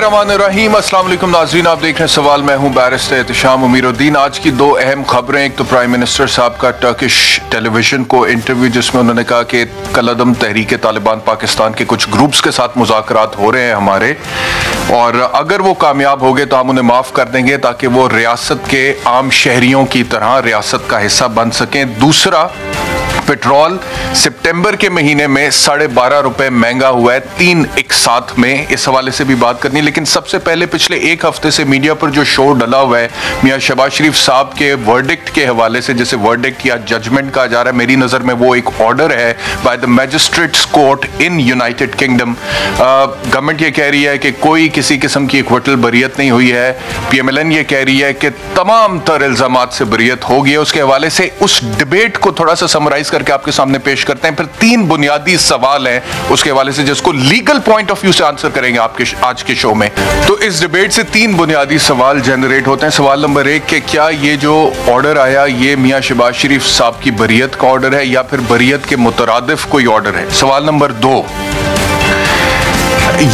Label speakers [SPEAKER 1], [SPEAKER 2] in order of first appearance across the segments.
[SPEAKER 1] बिस्मिल्लाहिर्रहमानिर्रहीम। अस्सलाम वालेकुम नाज़रीन, आप देख रहे हैं सवाल। मैं हूं बैरिस्टर एहतिशाम उमीरुद्दीन। आज की दो अहम खबरें, एक तो प्राइम मिनिस्टर साहब का टर्किश टेलीविजन को इंटरव्यू जिसमें उन्होंने कहा कि कलअदम तहरीक तालिबान पाकिस्तान के कुछ ग्रुप्स के साथ मुज़ाकरात हो रहे हैं हमारे, और अगर वो कामयाब हो गए तो हम उन्हें माफ़ कर देंगे ताकि वो रियासत के आम शहरियों की तरह रियासत का हिस्सा बन सकें। दूसरा, पेट्रोल सितंबर के महीने में 12.5 रुपए महंगा हुआ है, 3 एक साथ में। इस हवाले से भी बात करनी, लेकिन सबसे पहले पिछले एक हफ्ते से मीडिया पर जो शो डला हुआ है मियां शहबाज शरीफ साहब के वर्डिक्ट के हवाले से, जैसे वर्डिक्ट या जजमेंट कहा जा रहा है, मेरी नज़र में वो एक ऑर्डर है by the magistrates court in United kingdom. Government ये कह रही है कि कोई किसी किस्म की इक्वटल बरियत नहीं हुई है। PMLN ये कह रही है कि तमाम तर इल्जामात से बरियत हो गई है। उसके हवाले से उस डिबेट को थोड़ा सा समराइज करके आपके सामने पेश करते हैं। फिर 3 बुनियादी सवाल हैं उसके हवाले से, जिसको लीगल पॉइंट ऑफ व्यू से आंसर करेंगे आपके आज के शो में। तो इस डिबेट से 3 बुनियादी सवाल जनरेट होते हैं। सवाल नंबर 1 कि क्या ये जो ऑर्डर आया ये मियां शहबाज शरीफ साहब की बरियत का ऑर्डर है या फिर बरियत के मुतरादिफ कोई ऑर्डर है। सवाल नंबर 2,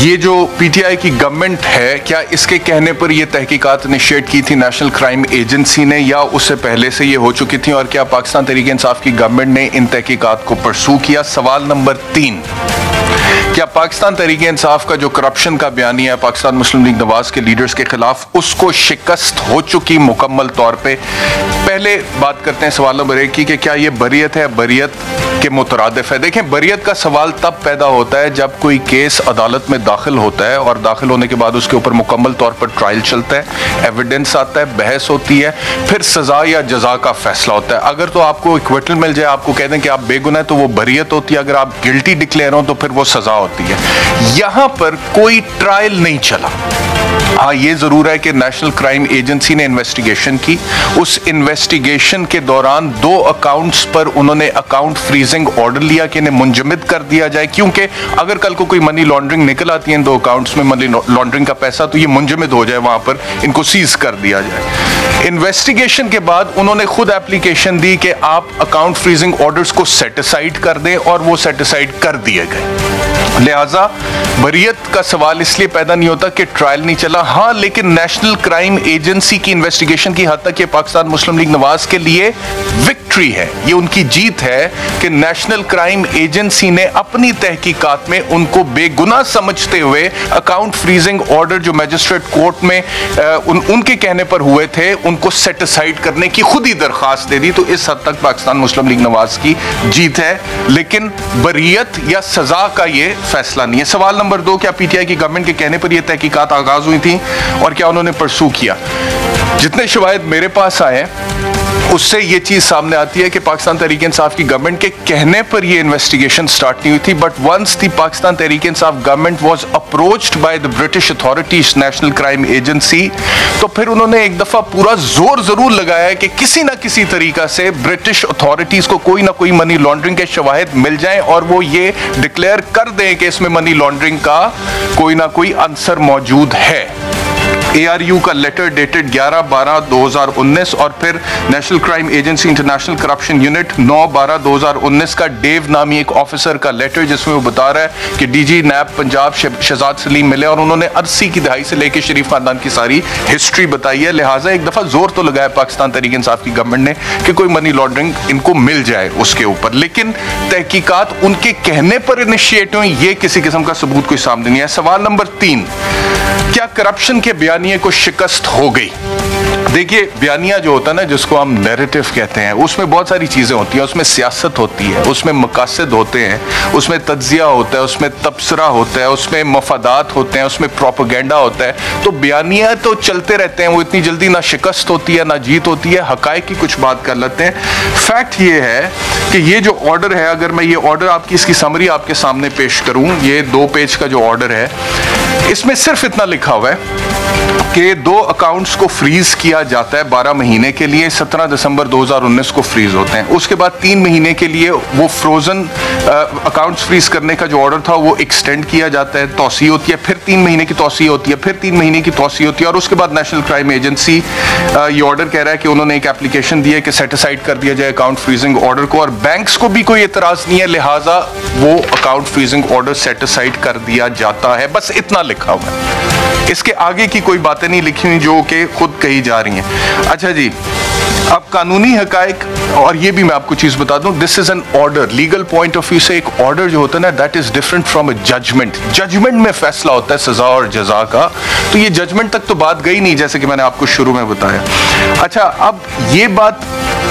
[SPEAKER 1] ये जो PTI की गवर्नमेंट है, क्या इसके कहने पर यह तहकीकात इनिशिएट की थी नेशनल क्राइम एजेंसी ने या उससे पहले से ये हो चुकी थी, और क्या पाकिस्तान तहरीक-ए-इंसाफ की गवर्नमेंट ने इन तहकीकात को परसू किया। सवाल नंबर 3, क्या पाकिस्तान तहरीक-ए-इंसाफ का जो करप्शन का बयानिया है पाकिस्तान मुस्लिम लीग नवाज के लीडर्स के खिलाफ, उसको शिकस्त हो चुकी मुकम्मल तौर पे। पहले बात करते हैं सवाल नंबर 1 की कि क्या ये बरियत है, बरियत के मुतरादिफ है। देखें, बरियत का सवाल तब पैदा होता है जब कोई केस अदालत में दाखिल होता है और दाखिल होने के बाद उसके ऊपर मुकम्मल तौर पर ट्रायल चलता है, एविडेंस आता है, बहस होती है, फिर सजा या जजा का फैसला होता है। अगर तो आपको इक्विटल मिल जाए, आपको कह दें कि आप बेगुनाह, तो वो बरियत होती है। अगर आप गिल्टी डिक्लेयर हो तो फिर वो सजा होती है। यहां पर कोई ट्रायल नहीं चला। हाँ, ये जरूर है कि नेशनल क्राइम एजेंसी ने इन्वेस्टिगेशन की। उस इन्वेस्टिगेशन के दौरान 2 अकाउंट्स पर उन्होंने अकाउंट फ्रीजिंग ऑर्डर लिया कि इन्हें मुंजमद कर दिया जाए, क्योंकि अगर कल को कोई मनी लॉन्ड्रिंग निकल आती है इन 2 अकाउंट्स में मनी लॉन्ड्रिंग का पैसा, तो ये मुंजमद हो जाए, वहां पर इनको सीज कर दिया जाए। इन्वेस्टिगेशन के बाद उन्होंने खुद एप्लीकेशन दी कि आप अकाउंट फ्रीजिंग ऑर्डर्स को सेट असाइड कर दें, और वो सेट असाइड कर दिए गए। लिहाजा बरियत का सवाल इसलिए पैदा नहीं होता कि ट्रायल नहीं चला। हाँ, लेकिन नेशनल क्राइम एजेंसी की इन्वेस्टिगेशन की हद तक ये पाकिस्तान मुस्लिम लीग नवाज के लिए विक्ट्री है, ये उनकी जीत है कि नेशनल क्राइम एजेंसी ने अपनी तहकीकात में उनको बेगुनाह समझते हुए अकाउंट फ्रीजिंग ऑर्डर जो मैजिस्ट्रेट कोर्ट में उनके कहने पर हुए थे, उनको सेट असाइड करने की खुद ही दरखास्त दे दी। तो इस हद तक पाकिस्तान मुस्लिम लीग नवाज की जीत है, लेकिन बरियत या सजा का ये फैसला नहीं है। सवाल नंबर 2, क्या PTI की गवर्नमेंट के कहने पर यह तहकीकात आगाज हुई थी और क्या उन्होंने परसू किया। जितने शवाहिद मेरे पास आए उससे ये चीज सामने आती है कि पाकिस्तान तहरीक-ए-इंसाफ की गवर्नमेंट के कहने पर ये इन्वेस्टिगेशन स्टार्ट नहीं हुई थी, but once the Pakistan Tehreek-e-Insaf government was approached by the British authorities national crime agency, तो फिर उन्होंने एक दफा पूरा जोर जरूर लगाया कि किसी ना किसी तरीका से ब्रिटिश अथॉरिटीज को कोई ना कोई मनी लॉन्ड्रिंग के शवाहिद मिल जाएं और वो ये डिक्लेयर कर दें कि इसमें मनी लॉन्ड्रिंग का कोई ना कोई आंसर मौजूद है। ARU का लेटर डेटेड 11/12/2019 और फिर national crime agency international corruption unit 9/12/2019 का डेव नामी एक ऑफिसर का लेटर, जिसमें वो बता रहा है कि DG NAB पंजाब शहजाद सलीम मिले और उन्होंने 80 की दहाई से लेकर शरीफ खानदान की सारी हिस्ट्री बताई है। लिहाजा एक दफा जोर तो लगाया पाकिस्तान तहरीक-ए-इंसाफ की गवर्नमेंट ने कि कोई मनी लॉन्ड्रिंग इनको मिल जाए उसके ऊपर, लेकिन तहकीकात उनके कहने पर इनिशिएट हुई, ये किसी किस्म का सबूत कोई सामने नहीं है। सवाल नंबर 3, क्या करप्शन के बयानिए को शिकस्त हो गई। देखिए, बयानिया जो होता है ना, जिसको हम नैरेटिव कहते हैं, उसमें बहुत सारी चीजें होती हैं। उसमें सियासत होती है, उसमें मकासद होते हैं, उसमें तज्जिया होता है, उसमें तबसरा होता है, उसमें मफादात होते हैं, उसमें प्रोपेगेंडा होता है। तो बयानिया तो चलते रहते हैं, वो इतनी जल्दी ना शिकस्त होती है ना जीत होती है। हकायक की कुछ बात कर लेते हैं। फैक्ट ये है कि ये जो ऑर्डर है, अगर मैं ये ऑर्डर आपकी इसकी समरी आपके सामने पेश करूं, ये 2 पेज का जो ऑर्डर है, इसमें सिर्फ इतना लिखा हुआ है कि 2 अकाउंट्स को फ्रीज किया जाता है 12 महीने के लिए। 17 दिसंबर 2019 को फ्रीज होते हैं। उसके बाद 3 महीने के लिए वो फ्रोजन अकाउंट्स फ्रीज करने का जो ऑर्डर था वो एक्सटेंड किया जाता है, तौसी होती है, फिर 3 महीने की तौसी होती है, फिर 3 महीने की तौसी होती है, और उसके बाद नेशनल क्राइम एजेंसी ये ऑर्डर कह रहा है कि उन्होंने एक एप्लीकेशन दी है कि सेट असाइड कर दिया जाए अकाउंट फ्रीजिंग ऑर्डर को, और बैंक्स को भी कोई एतराज नहीं है, लिहाजा वो account freezing order set aside कर दिया जाता है। बस इतना लिखा हुआ है। इसके आगे की कोई बातें नहीं लिखी हुई जो कि खुद कही जा रही हैं। अच्छा जी, अब कानूनी हकाइक, और ये भी मैं आपको चीज बता दूं, this is an order. Legal point of view से एक ऑर्डर जो होता है ना, that is different from a judgement. Judgement में फैसला होता है सजा और जजा का, तो ये जजमेंट तक तो बात गई नहीं, जैसे कि मैंने आपको शुरू में बताया। अच्छा, अब ये बात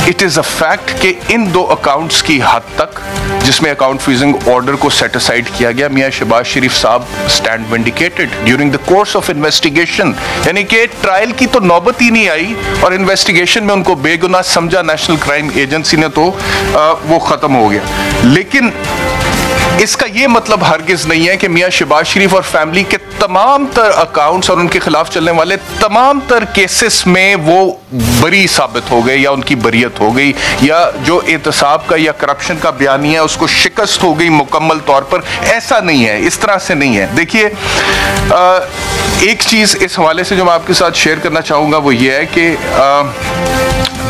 [SPEAKER 1] इट इज अ फैक्ट कि इन दो अकाउंट्स की हद तक जिसमें अकाउंट फ्रीजिंग ऑर्डर को सेट असाइड किया गया, मियां शहबाज शरीफ साहब stand vindicated during the course of investigation, यानी कि ट्रायल की तो नौबत ही नहीं आई और इन्वेस्टिगेशन में उनको बेगुनाह समझा नेशनल क्राइम एजेंसी ने, तो वो खत्म हो गया। लेकिन इसका यह मतलब हरगिज नहीं है कि मियां शहबाज शरीफ और फैमिली के तमाम तर अकाउंट्स और उनके खिलाफ चलने वाले तमाम तर केसेस में वो बरी साबित हो गए या उनकी बरियत हो गई, या जो एहतसाब का या करप्शन का बयानिया है उसको शिकस्त हो गई मुकम्मल तौर पर। ऐसा नहीं है, इस तरह से नहीं है। देखिए, एक चीज इस हवाले से जो मैं आपके साथ शेयर करना चाहूंगा वो ये है कि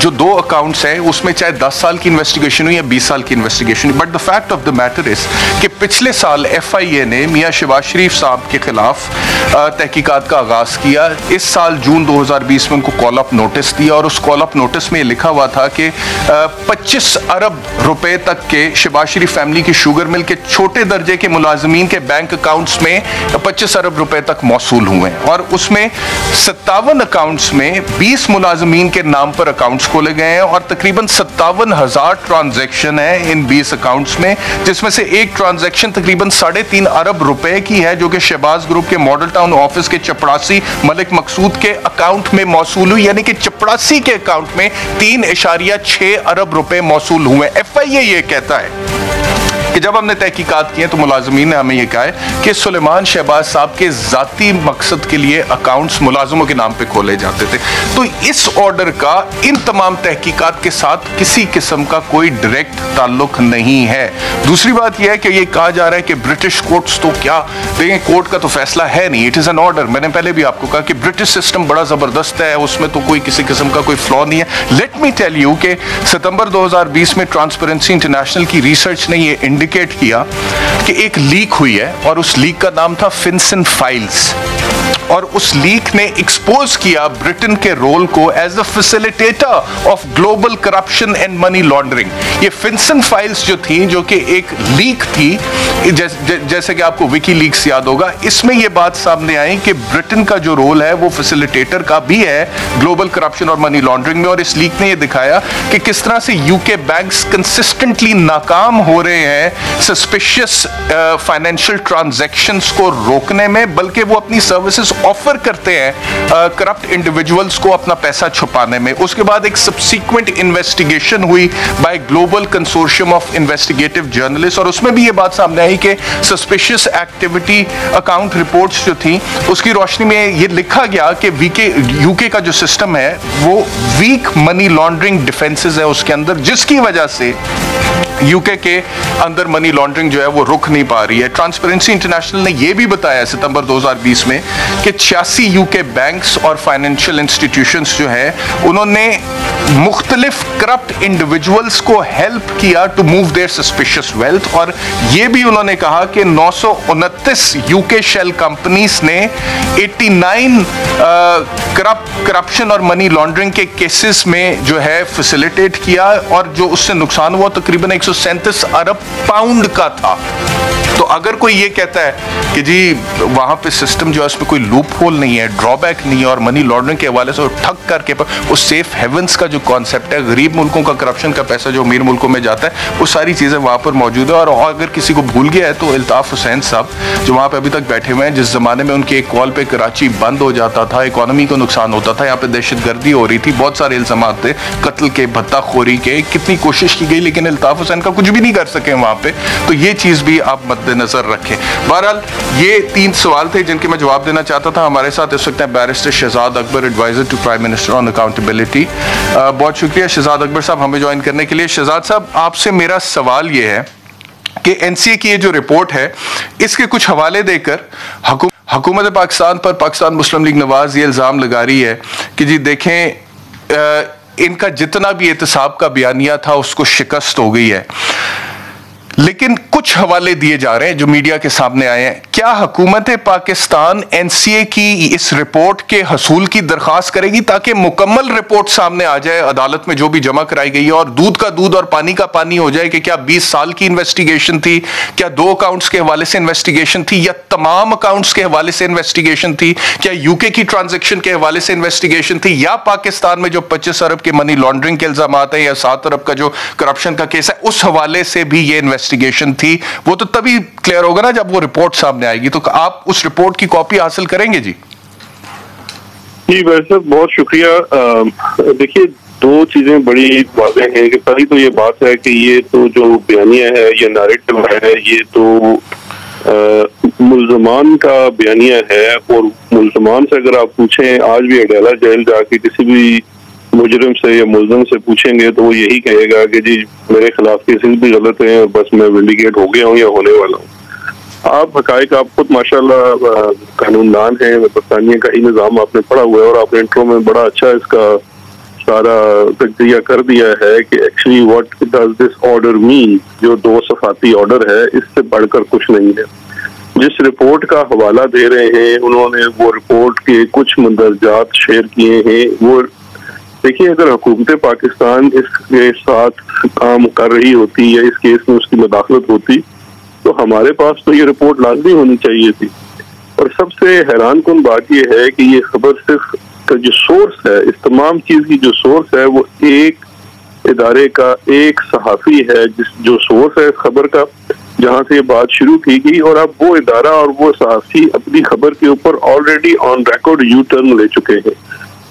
[SPEAKER 1] जो दो अकाउंट्स हैं उसमें चाहे 10 साल की इन्वेस्टिगेशन हुई या 20 साल की इन्वेस्टिगेशन हुई, but the fact of the matter is कि पिछले साल FIA ने मियां शहबाज शरीफ साहब के खिलाफ तहकीकात का आगाज किया। इस साल जून 2020 में उनको कॉल अप नोटिस दिया और उस कॉल अप नोटिस में लिखा हुआ था कि 25 अरब रुपए तक के शहबाज शरीफ फैमिली की शुगर मिल के छोटे दर्जे के मुलाजमीन के बैंक अकाउंट्स में 25 अरब रुपए तक मौसूल हुए, और उसमें 57 अकाउंट्स में 20 मुलाजमीन के नाम पर अकाउंट्स खोले गए हैं और तकरीबन 57,000 ट्रांजैक्शन है इन 20 अकाउंट्स में, जिसमें से एक ट्रांजैक्शन तकरीबन 3.5 अरब रुपए की है जो कि शहबाज ग्रुप के मॉडल टाउन ऑफिस के चपड़ासी मलिक मकसूद के अकाउंट में मौसूल हुई, यानी कि चपड़ासी के अकाउंट में 3.6 अरब रुपए मौसूल हुए। FIA ये कहता है कि जब हमने तहकीकात किए तो मुलाजमीन ने हमें यह कहा है कि सुलेमान शहबाज साहब के जाती मकसद के लिए अकाउंट्स मुलाजमों के नाम पे खोले जाते थे। तो इस ऑर्डर का इन तमाम तहकीकात के साथ किसी किस्म का कोई डायरेक्ट ताल्लुक नहीं है। दूसरी बात यह है कि ये कहा जा रहा है कि ब्रिटिश कोर्ट्स तो क्या देखें, कोर्ट का तो फैसला है नहीं, इट इज एन ऑर्डर। मैंने पहले भी आपको कहा कि ब्रिटिश सिस्टम बड़ा जबरदस्त है, उसमें तो कोई किसी किस्म का कोई फ्लॉ नहीं है। लेट मी टेल यू कि सितंबर 2020 में ट्रांसपेरेंसी इंटरनेशनल की रिसर्च ने ये इंडिकेट किया कि एक लीक हुई है और उस लीक का नाम था फिनसन फाइल्स, और उस लीक ने एक्सपोज किया ब्रिटेन के रोल को as a facilitator of global corruption and money laundering. ये फिनसन फाइल्स जो थी, जो कि एक लीक थी, जैसे कि आपको विकी लीक्स याद होगा, इसमें यह बात सामने आई कि ब्रिटेन का जो रोल है वो फैसिलिटेटर का भी है ग्लोबल करप्शन और मनी लॉन्ड्रिंग में। और इस लीक ने यह दिखाया कि किस तरह से यूके बैंक्स कंसिस्टेंटली नाकाम हो रहे हैं सस्पिशियस फाइनेंशियल ट्रांजैक्शंस को रोकने में, बल्कि वो अपनी सर्विसेज ऑफर करते हैं करप्ट इंडिविजुअल्स को अपना पैसा छुपाने में। उसके बाद एक सब्सीक्वेंट इन्वेस्टिगेशन हुई by global consortium of investigative journalist, और उसमें भी ये बात सामने आई कि सस्पिशियस एक्टिविटी अकाउंट रिपोर्ट्स जो थी उसकी रोशनी में ये लिखा गया कि यूके का जो सिस्टम है वो वीक मनी लॉन्ड्रिंग डिफेंसेस है उसके अंदर, जिसकी वजह से यूके के अंदर मनी लॉन्ड्रिंग जो है वो रुक नहीं पा रही है। ट्रांसपेरेंसी इंटरनेशनल ने यह भी बताया सितंबर 2020 में कि 86 यूके बैंक्स और फाइनेंशियल इंस्टीट्यूशंस जो है उन्होंने मुख्तलिफ करप्ट इंडिविजुअल्स को हेल्प किया to move their suspicious wealth, और यह भी उन्होंने कहा कि 929 यूके शेल कंपनीज ने 89 करप्शन और मनी लॉन्ड्रिंग के केसेस में जो है फैसिलिटेट किया, और जो उससे नुकसान हुआ तकरीबन 137 अरब पाउंड का था। तो अगर कोई ये कहता है कि जी वहां पे सिस्टम जो है उसमें कोई लूप होल नहीं है, ड्रॉबैक नहीं है, और मनी लॉन्ड्रिंग के हवाले से ठग करके वो सेफ हेवंस का जो कॉन्सेप्ट है, गरीब मुल्कों का करप्शन का पैसा जो अमीर मुल्कों में जाता है, वो सारी चीजें वहां पर मौजूद है। और अगर किसी को भूल गया है तो अल्ताफ हुसैन साहब जो वहां पे अभी तक बैठे हुए हैं, जिस जमाने में उनके एक कॉल पे कराची बंद हो जाता था, इकोनॉमी को नुकसान होता था, यहाँ पे दहशतगर्दी हो रही थी, बहुत सारे इल्जाम थे कत्ल के, भत्ताखोरी के, कितनी कोशिश की गई लेकिन अल्ताफ हुसैन का कुछ भी नहीं कर सके वहां पे। तो ये चीज भी आप मद्देनजर रखें। बहरहाल ये 3 सवाल थे जिनके मैं जवाब देना चाहता था। हमारे साथ इस वक्त barrister Shahzad Akbar, adviser to prime minister on accountability. बहुत शुक्रिया शहजाद अकबर साहब हमें ज्वाइन करने के लिए। शहजाद साहब, आपसे मेरा सवाल ये है कि NCA की ये जो रिपोर्ट है इसके कुछ हवाले देकर हुकूमत पाकिस्तान पर पाकिस्तान मुस्लिम लीग नवाज ये इल्ज़ाम लगा रही है कि जी देखें इनका जितना भी एहतसाब का बयानिया था उसको शिकस्त हो गई है। लेकिन कुछ हवाले दिए जा रहे हैं जो मीडिया के सामने आए हैं। क्या हुकूमत पाकिस्तान एनसीए की इस रिपोर्ट के हसूल की दरखास्त करेगी ताकि मुकम्मल रिपोर्ट सामने आ जाए अदालत में जो भी जमा कराई गई है, और दूध का दूध और पानी का पानी हो जाए कि क्या 20 साल की इन्वेस्टिगेशन थी, क्या 2 अकाउंट्स के हवाले से इन्वेस्टिगेशन थी, या तमाम अकाउंट्स के हवाले से इन्वेस्टिगेशन थी, क्या यूके की ट्रांजेक्शन के हवाले से इन्वेस्टिगेशन थी, या पाकिस्तान में जो 25 अरब के मनी लॉन्ड्रिंग के इल्जाम है या 7 अरब का जो करप्शन का केस है उस हवाले से भी ये इन्वेस्टिगेशन थी। वो तो तभी क्लियर होगा ना जब वो रिपोर्ट सामने आएगी। तो आप उस रिपोर्ट की कॉपी हासिल करेंगे जी?
[SPEAKER 2] जी वैसे बहुत शुक्रिया। देखिए, 2 चीजें बड़ी वाज़ेह हैं कि पहली तो ये बात है कि ये तो जो बयानिया है, ये नैरेटिव है, ये तो मुल्ज़मान का बयानिया है। और मुल्ज़मान से अगर आप पूछें, आज भी अडेला जेल जाके किसी भी मुजरिम से या मुल्ज़म से पूछेंगे तो वो यही कहेगा कि जी मेरे खिलाफ केसेस भी गलत हैं और बस मैं विंडिकेट हो गया हूँ या होने वाला हूँ। आप हकायक, आप खुद माशाल्लाह कानूनदान हैं, बरतानिया का ही निज़ाम आपने पढ़ा हुआ है और आपने इंट्रो में बड़ा अच्छा इसका सारा तजज़िया कर दिया है कि actually what does this order mean. जो 2 सफाती ऑर्डर है, इससे बढ़कर कुछ नहीं है। जिस रिपोर्ट का हवाला दे रहे हैं, उन्होंने वो रिपोर्ट के कुछ मंदरजात शेयर किए हैं। वो देखिए, अगर हुकूमत पाकिस्तान इसके साथ काम कर रही होती या इस केस में उसकी मदाखलत होती तो हमारे पास तो ये रिपोर्ट लाजमी होनी चाहिए थी। और सबसे हैरान कुन बात यह है कि ये खबर सिर्फ का जो सोर्स है, इस तमाम चीज की जो सोर्स है, वो एक इदारे का एक सहाफी है जो सोर्स है इस खबर का, जहां से ये बात शुरू की गई। और अब वो इदारा और वो सहाफी अपनी खबर के ऊपर already on record U turn ले चुके हैं।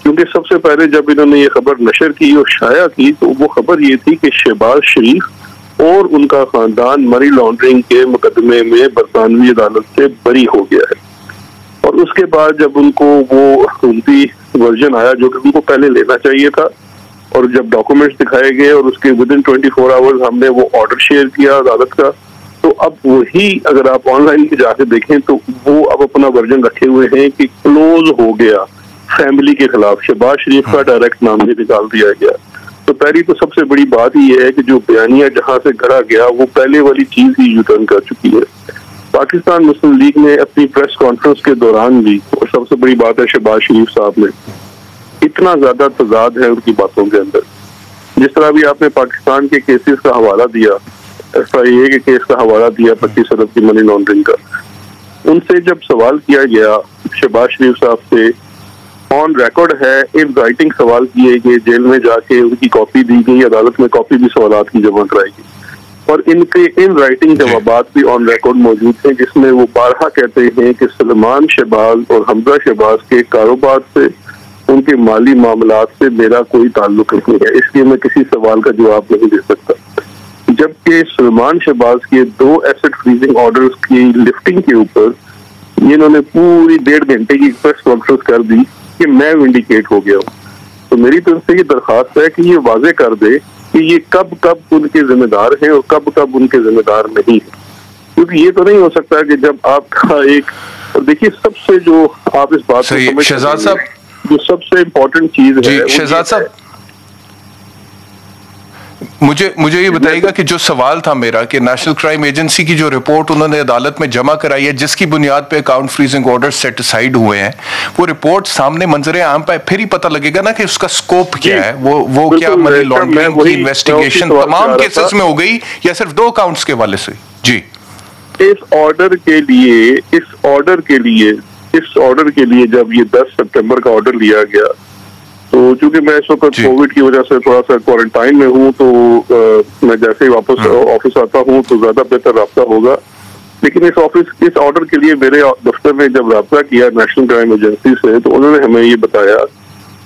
[SPEAKER 2] क्योंकि सबसे पहले जब इन्होंने ये खबर नशर की और शाया की तो वो खबर ये थी कि शहबाज शरीफ और उनका खानदान मनी लॉन्ड्रिंग के मुकदमे में बरतानवी अदालत से बरी हो गया है। और उसके बाद जब उनको वो हुकूमती वर्जन आया जो कि उनको पहले लेना चाहिए था, और जब डॉक्यूमेंट्स दिखाए गए और उसके विदिन 24 आवर्स हमने वो ऑर्डर शेयर किया अदालत का, तो अब वही अगर आप ऑनलाइन जाके देखें तो वो अब अपना वर्जन रखे हुए हैं कि क्लोज हो गया फैमिली के खिलाफ। शहबाज शरीफ का डायरेक्ट नाम भी निकाल दिया गया। तो पहली तो सबसे बड़ी बात ये है कि जो बयानिया जहां से गढ़ा गया वो पहले वाली चीज ही यू टर्न कर चुकी है। पाकिस्तान मुस्लिम लीग ने अपनी प्रेस कॉन्फ्रेंस के दौरान भी, और सबसे बड़ी बात है शहबाज शरीफ साहब में, इतना ज्यादा तजाद है उनकी बातों के अंदर। जिस तरह भी आपने पाकिस्तान के केसेस का हवाला दिया, FIA के केस का हवाला दिया 25 अरब की मनी लॉन्ड्रिंग का, उनसे जब सवाल किया गया शहबाज शरीफ साहब से, ऑन रिकॉर्ड है, इन राइटिंग सवाल किए गए, जेल में जाके उनकी कॉपी दी गई, अदालत में कॉपी भी सवालात की जमा कराई गई, और इनके इन राइटिंग जवाबात भी ऑन रिकॉर्ड मौजूद हैं, जिसमें वो बारहा कहते हैं कि सलमान शहबाज और हमजा शहबाज के कारोबार से, उनके माली मामलात से मेरा कोई ताल्लुक नहीं है, इसलिए मैं किसी सवाल का जवाब नहीं दे सकता। जबकि सलमान शहबाज के 2 एसेट फ्रीजिंग ऑर्डर्स की लिफ्टिंग के ऊपर इन्होंने पूरी 1.5 घंटे की प्रेस कॉन्फ्रेंस कर दी कि मैं विंडिकेट हो गया हूँ। तो मेरी तरफ से ये दरखास्त है कि ये वाजे कर दे कि ये कब कब उनके जिम्मेदार हैं और कब कब उनके जिम्मेदार नहीं है। क्योंकि ये तो नहीं हो सकता कि जब आपका एक, और देखिए सबसे जो आप इस बात को
[SPEAKER 1] शहजाद साहब,
[SPEAKER 2] जो सबसे इम्पोर्टेंट चीज है
[SPEAKER 1] शहजाद साहब, मुझे ये बताइएगा कि जो सवाल था मेरा कि नेशनल क्राइम एजेंसी की जो रिपोर्ट उन्होंने अदालत में जमा कराई है, जिसकी बुनियाद पे account freezing order set aside हुए हैं, वो रिपोर्ट सामने मंजरे आम पे फिर ही पता लगेगा ना कि उसका स्कोप क्या है। वो क्या मनी लॉन्ड्रिंग की इन्वेस्टिगेशन तमाम केसेस में हो गई या सिर्फ 2 अकाउंट्स के हवाले से? जी,
[SPEAKER 2] इस ऑर्डर के लिए जब ये 10 सितंबर का ऑर्डर लिया गया, तो चूंकि मैं इस वक्त कोविड की वजह से थोड़ा सा क्वारंटाइन में हूँ, तो मैं जैसे ही वापस ऑफिस आता हूँ तो ज्यादा बेहतर राब्ता होगा। लेकिन इस ऑर्डर के लिए मेरे दफ्तर ने जब राब्ता किया नेशनल क्राइम एजेंसी से, तो उन्होंने हमें ये बताया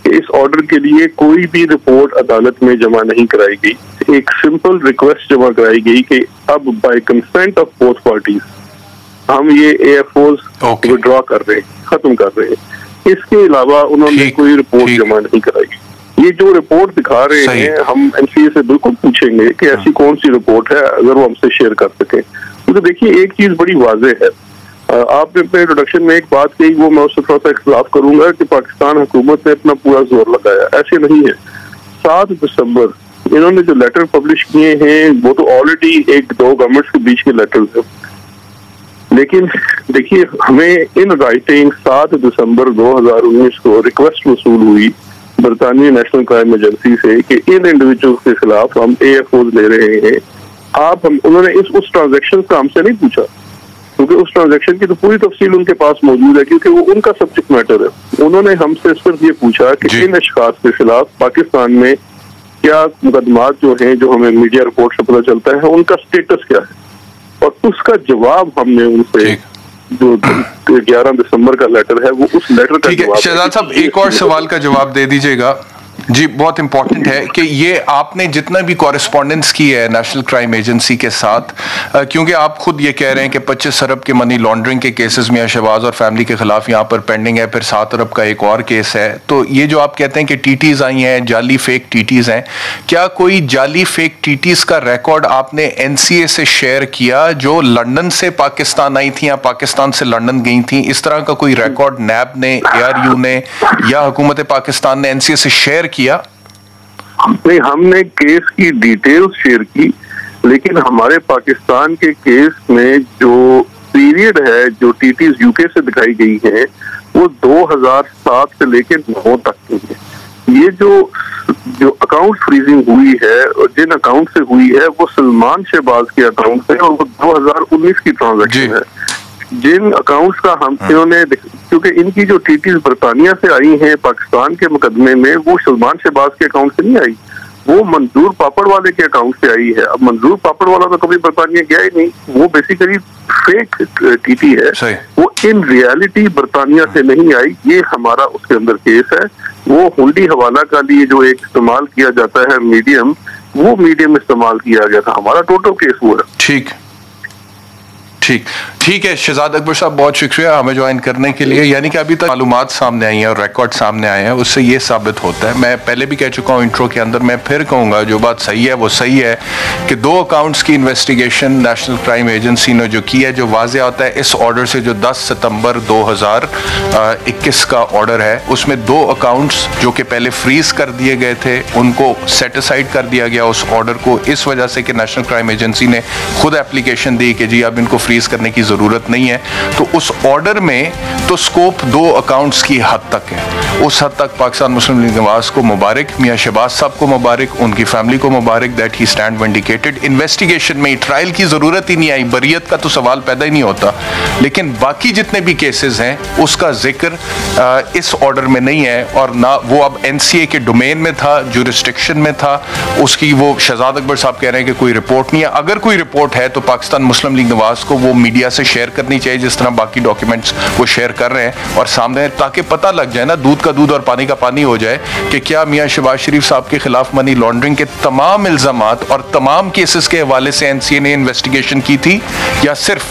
[SPEAKER 2] कि इस ऑर्डर के लिए कोई भी रिपोर्ट अदालत में जमा नहीं कराई गई। एक सिंपल रिक्वेस्ट जमा कराई गई कि अब bye consent of both parties हम ये AFOs विड्रॉ कर रहे हैं, खत्म कर रहे हैं। इसके अलावा उन्होंने कोई रिपोर्ट जमा नहीं कराई। ये जो रिपोर्ट दिखा रहे हैं, हम NCA से बिल्कुल पूछेंगे कि ऐसी कौन सी रिपोर्ट है, अगर वो हमसे शेयर कर सके। तो देखिए, एक चीज बड़ी वाज़ेह है, आपने अपने इंट्रोडक्शन में एक बात कही, वो मैं उससे थोड़ा सा इख्तिलाफ करूंगा कि पाकिस्तान हुकूमत ने अपना पूरा जोर लगाया, ऐसे नहीं है। 7 दिसंबर इन्होंने जो लेटर पब्लिश किए हैं वो तो ऑलरेडी एक दो गवर्नमेंट्स के बीच के लेटर्स हैं, लेकिन देखिए हमें इन राइटिंग 7 दिसंबर 2019 को रिक्वेस्ट वसूल हुई बरतानवी नेशनल क्राइम एजेंसी से कि इन इंडिविजुअल्स के खिलाफ हम AFOs ले रहे हैं। उन्होंने उस ट्रांजैक्शन का हमसे नहीं पूछा, क्योंकि उस ट्रांजैक्शन की तो पूरी तफसील उनके पास मौजूद है, क्योंकि वो उनका सब्जेक्ट मैटर है। उन्होंने हमसे सिर्फ ये पूछा कि इन अशखास के खिलाफ पाकिस्तान में क्या मुकदमात जो हैं, जो हमें मीडिया रिपोर्ट से पता चलता है, उनका स्टेटस क्या है, और उसका जवाब हमने उनसे जो 11 दिसंबर का लेटर है वो उस लेटर का जवाब।
[SPEAKER 1] शहजाद साहब एक और सवाल का जवाब दे दीजिएगा जी, बहुत इंपॉर्टेंट है कि ये आपने जितना भी कॉरेस्पॉन्डेंस की है नेशनल क्राइम एजेंसी के साथ, क्योंकि आप खुद ये कह रहे हैं कि 25 अरब के मनी लॉन्ड्रिंग के केसेस मियां शहबाज और फैमिली के खिलाफ यहाँ पर पेंडिंग है, फिर 7 अरब का एक और केस है, तो ये जो आप कहते हैं कि टीटीज आई हैं, जाली फेक टीटीज हैं, क्या कोई जाली फेक टीटीज का रिकॉर्ड आपने NCA से शेयर किया जो लंदन से पाकिस्तान आई थी या पाकिस्तान से लंदन गई थी? इस तरह का कोई रिकॉर्ड नैब ने, ARU ने या हुकूमत पाकिस्तान ने NCA से शेयर किया?
[SPEAKER 2] नहीं, हमने केस की डिटेल्स शेयर की, लेकिन हमारे पाकिस्तान के केस में जो पीरियड है, जो टीटीज यूके से दिखाई गई है, वो 2007 से लेकर 9 तक की है। ये जो अकाउंट फ्रीजिंग हुई है और जिन अकाउंट से हुई है वो सलमान शहबाज के अकाउंट से, और वो 2019 की ट्रांजैक्शन है। जिन अकाउंट्स का इन्होंने, क्योंकि इनकी जो टीटीज बरतानिया से आई हैं पाकिस्तान के मुकदमे में, वो सलमान शहबाज के अकाउंट से नहीं आई, वो मंजूर पापड़ वाले के अकाउंट से आई है। अब मंजूर पापड़ वाला तो कभी बरतानिया गया ही नहीं, वो बेसिकली फेक टीटी है, वो इन रियलिटी बरतानिया से नहीं आई। ये हमारा उसके अंदर केस है। वो हुंडी हवाला का लिए जो एक इस्तेमाल किया जाता है मीडियम, वो मीडियम इस्तेमाल किया गया था। हमारा टोटल केस वो है।
[SPEAKER 1] ठीक है शहजाद अकबर साहब, बहुत शुक्रिया हमें ज्वाइन करने के लिए। यानी कि अभी तक मालूमात सामने आई हैं और रिकॉर्ड सामने आए हैं, उससे ये साबित होता है, मैं पहले भी कह चुका हूँ इंट्रो के अंदर, मैं फिर कहूँगा जो बात सही है वो सही है कि 2 अकाउंट्स की इन्वेस्टिगेशन नेशनल क्राइम एजेंसी ने जो की है, जो वाज़े आता है इस ऑर्डर से जो 10 सितंबर 2021 का ऑर्डर है, उसमें 2 अकाउंट्स जो कि पहले फ्रीज कर दिए गए थे उनको सेट असाइड कर दिया गया उस ऑर्डर को, इस वजह से कि नेशनल क्राइम एजेंसी ने खुद एप्लीकेशन दी कि जी अब इनको फ्रीज करने की जरूरत नहीं है। तो उस ऑर्डर में तो स्कोप 2 अकाउंट्स की हद तक है। उस हद तक पाकिस्तान मुस्लिम लीग नवाज को मुबारक, मियां शहबाज साहब को मुबारक, उनकी फैमिली को मुबारक that he stand vindicated. Investigation में ट्रायल की जरूरत ही नहीं आई, बरियत का तो सवाल पैदा ही नहीं होता। लेकिन बाकी जितने भी केसेस हैं उसका जिक्र इस ऑर्डर में नहीं है, और ना वो अब NCA के डोमेन में था, जुरिस्डिक्शन में था उसकी। वो शहजाद अकबर साहब कह रहे हैं कि कोई रिपोर्ट नहीं है। अगर कोई रिपोर्ट है तो पाकिस्तान मुस्लिम लीग नवाज को वो मीडिया से शेयर करनी चाहिए जिस तरह बाकी डॉक्यूमेंट्स वो शेयर कर रहे हैं और सामने, ताकि पता लग जाए ना, दूध का दूध और पानी का पानी हो जाए कि क्या मियां शहबाज शरीफ साहब के खिलाफ मनी लॉन्ड्रिंग के तमाम इल्जामात और तमाम केसेस के हवाले से NCA ने इन्वेस्टिगेशन की थी या सिर्फ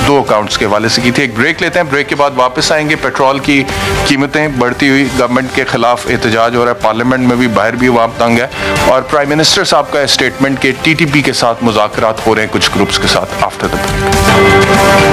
[SPEAKER 1] 2 अकाउंट्स के हवाले से की थी। एक ब्रेक लेते हैं, ब्रेक के बाद वापस आएंगे। पेट्रोल की कीमतें बढ़ती हुई, गवर्नमेंट के खिलाफ एहतजाज हो रहा है, पार्लियामेंट में भी, बाहर भी अवाम तंग है, और प्राइम मिनिस्टर साहब का स्टेटमेंट के TTP के साथ मुज़ाकरात हो रहे हैं कुछ ग्रुप्स के साथ। After the break.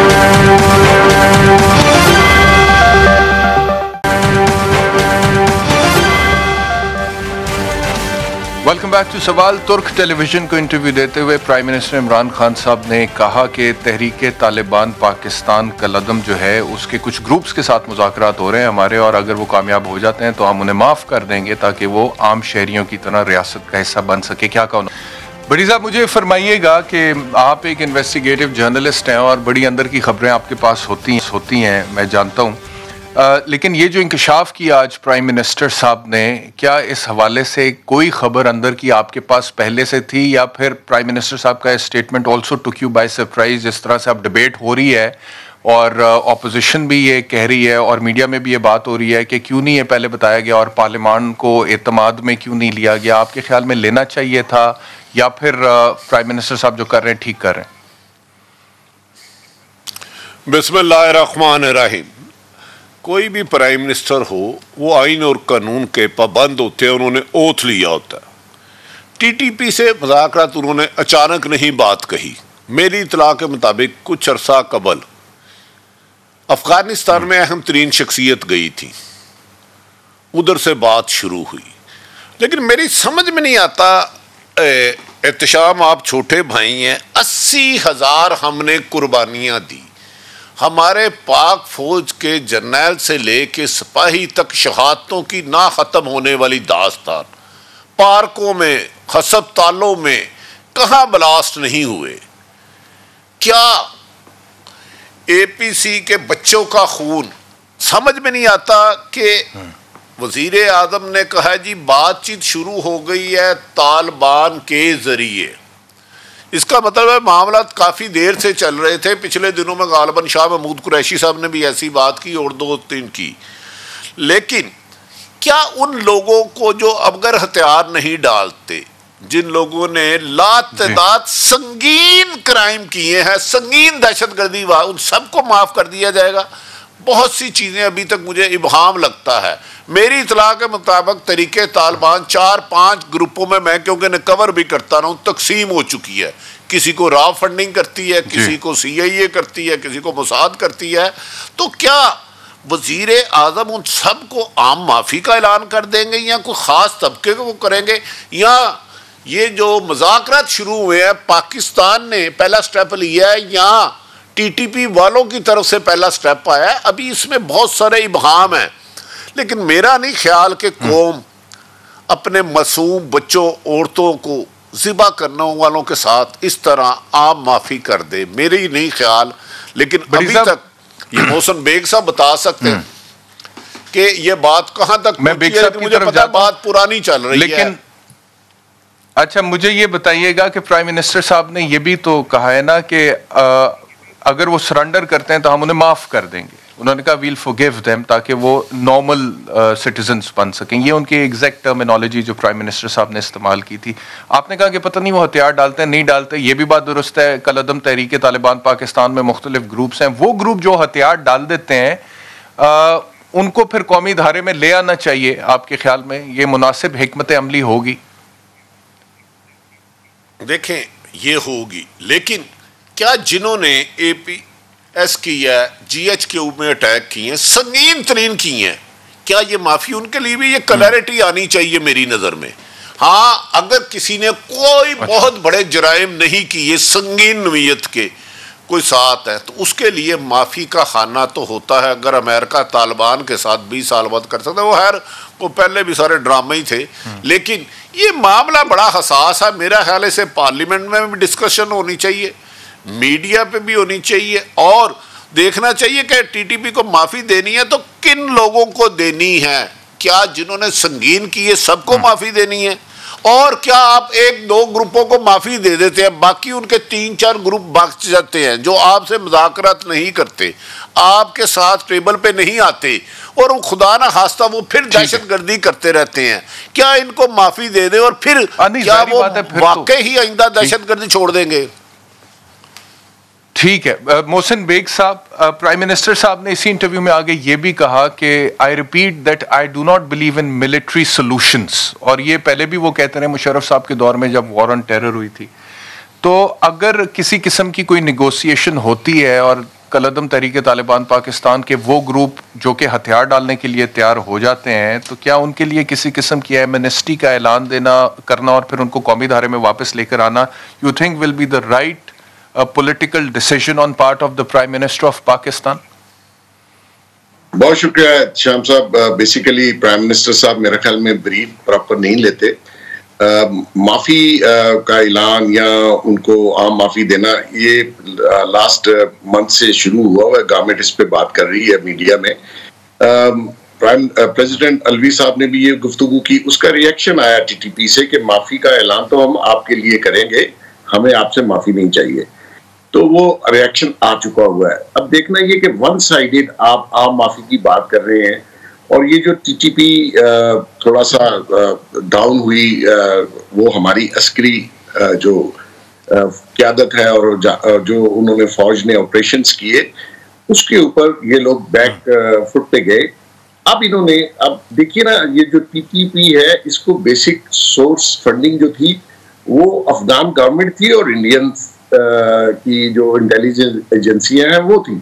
[SPEAKER 1] Welcome back to Sawaal. Turk television को इंटरव्यू देते हुए प्राइम मिनिस्टर इमरान खान साहब ने कहा कि तहरीक तालिबान पाकिस्तान का कदम जो है उसके कुछ ग्रुप्स के साथ मुज़ाकरात हो रहे हैं हमारे, और अगर वो कामयाब हो जाते हैं तो हम उन्हें माफ़ कर देंगे ताकि वो आम शहरियों की तरह रियासत का हिस्सा बन सके। क्या कहूँ बड़ी साहब, मुझे फरमाइएगा कि आप एक इन्वेस्टिगेटिव जर्नलिस्ट हैं और बड़ी अंदर की खबरें आपके पास होती हैं, मैं जानता हूँ, लेकिन ये जो इंकशाफ किया आज प्राइम मिनिस्टर साहब ने, क्या इस हवाले से कोई खबर अंदर की आपके पास पहले से थी, या फिर प्राइम मिनिस्टर साहब का statement also took you by surprise? जिस तरह से अब डिबेट हो रही है और ऑपोजिशन भी ये कह रही है और मीडिया में भी ये बात हो रही है कि क्यों नहीं ये पहले बताया गया और पार्लियामान को एतमाद में क्यों नहीं लिया गया? आपके ख्याल में लेना चाहिए था, या फिर प्राइम मिनिस्टर साहब जो कर रहे हैं ठीक कर रहे हैं?
[SPEAKER 3] बिस्मिल्लाहिर्रहमानिर्रहीम। कोई भी प्राइम मिनिस्टर हो वो आइन और कानून के पाबंद होते हैं, उन्होंने ओथ लिया होता है। TTP से मुज़ाकरात उन्होंने अचानक नहीं बात कही। मेरी इतला के मुताबिक कुछ अरसा कबल अफगानिस्तान में अहम तरीन शख्सियत गई थी, उधर से बात शुरू हुई, लेकिन मेरी समझ में नहीं आता एहतशाम आप छोटे भाई हैं, 80,000 हमने कुर्बानियां दी। हमारे पाक फौज के जर्नैल से लेके सिपाही तक शहादतों की ना ख़त्म होने वाली दास्तान। पार्कों में, हस्पतालों में कहाँ ब्लास्ट नहीं हुए? क्या APC के बच्चों का खून? समझ में नहीं आता कि वज़ीर आज़म ने कहा जी बातचीत शुरू हो गई है तालिबान के ज़रिए। इसका मतलब है मामला काफ़ी देर से चल रहे थे। पिछले दिनों में गालिबन शाह महमूद कुरैशी साहब ने भी ऐसी बात की और 2-3 की। लेकिन क्या उन लोगों को जो अगर हथियार नहीं डालते, जिन लोगों ने लातदाद संगीन क्राइम किए हैं, संगीन दहशतगर्दी, उन सबको माफ़ कर दिया जाएगा? बहुत सी चीज़ें अभी तक मुझे इबहाम लगता है। मेरी इतला के मुताबिक तरीके तालिबान 4-5 ग्रुपों में, मैं क्योंकि ने कवर भी करता रहा हूँ, तकसीम हो चुकी है। किसी को रॉ फंडिंग करती है, किसी को CIA करती है, किसी को मोसाद करती है। तो क्या वज़ीर आज़म उन सब को आम माफ़ी का ऐलान कर देंगे या कोई ख़ास तबके को करेंगे? या ये जो मुज़ाकरात शुरू हुए हैं, पाकिस्तान ने पहला स्टेप लिया है या TTP वालों की तरफ से पहला स्टेप आया है? अभी इसमें बहुत सारे इबहाम हैं। लेकिन मेरा नहीं ख्याल कि कौम अपने मासूम बच्चों, औरतों को ज़िबा करने वालों के साथ इस तरह आम माफ़ी कर दे, मेरी नहीं ख्याल। लेकिन अभी तक ये मोहसिन बेग साहब बता सकते हैं कि ये बात कहाँ तक पहुंची है। मुझे पता बात पुरानी चल रही है।
[SPEAKER 1] अच्छा, मुझे ये बताइएगा कि प्राइम मिनिस्टर साहब ने ये भी तो कहा है ना कि अगर वो सरेंडर करते हैं तो हम उन्हें माफ़ कर देंगे। उन्होंने कहा वील फॉरगिव देम, ताकि वो नॉर्मल सिटीजन्स बन सकें। ये उनकी एग्जैक्ट टर्मिनोलॉजी जो प्राइम मिनिस्टर साहब ने इस्तेमाल की थी। आपने कहा कि पता नहीं वो हथियार डालते हैं नहीं डालते, ये भी बात दुरुस्त है। कलअदम तहरीक तालिबान पाकिस्तान में मुख्तलिफ ग्रुप्स हैं, वो ग्रुप जो हथियार डाल देते हैं उनको फिर कौमी धारे में ले आना चाहिए। आपके ख्याल में ये मुनासिब हिकमत अमली होगी?
[SPEAKER 3] देखें, ये होगी, लेकिन क्या जिन्होंने APS किया, GHQ में अटैक किए हैं, संगीन तरीन किए हैं, क्या ये माफ़ी उनके लिए भी ये क्लैरिटी आनी चाहिए मेरी नज़र में। हाँ, अगर किसी ने कोई बहुत बड़े जराइम नहीं किए, संगीन नवीयत के कोई साथ है, तो उसके लिए माफ़ी का खाना तो होता है। अगर अमेरिका तालिबान के साथ 20 साल बाद कर सकता है, वो खैर वो पहले भी सारे ड्रामे ही थे। लेकिन ये मामला बड़ा हसास है। मेरा ख्याल है इसे पार्लियामेंट में भी डिस्कशन होनी चाहिए, मीडिया पे भी होनी चाहिए, और देखना चाहिए कि TTP को माफ़ी देनी है तो किन लोगों को देनी है। क्या जिन्होंने संगीन किए सबको माफ़ी देनी है? और क्या आप 1-2 ग्रुपों को माफ़ी दे देते हैं, बाकी उनके 3-4 ग्रुप बच जाते हैं जो आपसे मुज़ाकरात नहीं करते, आपके साथ टेबल पे नहीं आते, और वो खुदा ना खास्ता वो फिर दहशतगर्दी करते रहते हैं? क्या इनको माफ़ी दे दें और फिर क्या वो वाकई ही आइंदा दहशतगर्दी छोड़ देंगे?
[SPEAKER 1] ठीक है। मोहसिन बेग साहब, प्राइम मिनिस्टर साहब ने इसी इंटरव्यू में आगे ये भी कहा कि I repeat that I do not believe in military solutions, और ये पहले भी वो कहते रहे मुशर्रफ साहब के दौर में जब वॉर ऑन टेरर हुई थी। तो अगर किसी किस्म की कोई निगोसिएशन होती है और कलअदम तहरीक तालिबान पाकिस्तान के वो ग्रुप जो कि हथियार डालने के लिए तैयार हो जाते हैं, तो क्या उनके लिए किसी किस्म की एमनेस्टी का ऐलान करना और फिर उनको कौमी धारे में वापस लेकर आना, you think will be the right a political decision on part of the Prime Minister of Pakistan?
[SPEAKER 4] बहुत शुक्रिया शाम साहब। बेसिकली प्राइम मिनिस्टर साहब मेरे ख्याल में ब्रीफ प्रॉपर नहीं लेते। माफ़ी का ऐलान या उनको आम माफ़ी देना ये लास्ट मंथ से शुरू हुआ है। गवर्नमेंट इस पे बात कर रही है मीडिया में। प्रेसिडेंट अलवी साहब ने भी ये गुफ्तगू की, उसका रिएक्शन आया TTP से कि माफ़ी का ऐलान तो हम आपके लिए करेंगे, हमें आपसे माफ़ी नहीं चाहिए। तो वो रिएक्शन आ चुका हुआ है। अब देखना ये कि वन साइडेड आप आम माफ़ी की बात कर रहे हैं, और ये जो TTP थोड़ा सा डाउन हुई, वो हमारी अस्करी जो क़यादत है और जो उन्होंने फौज ने ऑपरेशंस किए, उसके ऊपर ये लोग बैक फुट पे गए। अब इन्होंने, अब देखिए ना, ये जो TTP है, इसको बेसिक सोर्स फंडिंग जो थी वो अफगान गवर्नमेंट थी और इंडियन की जो इंटेलिजेंस एजेंसियां हैं वो थी।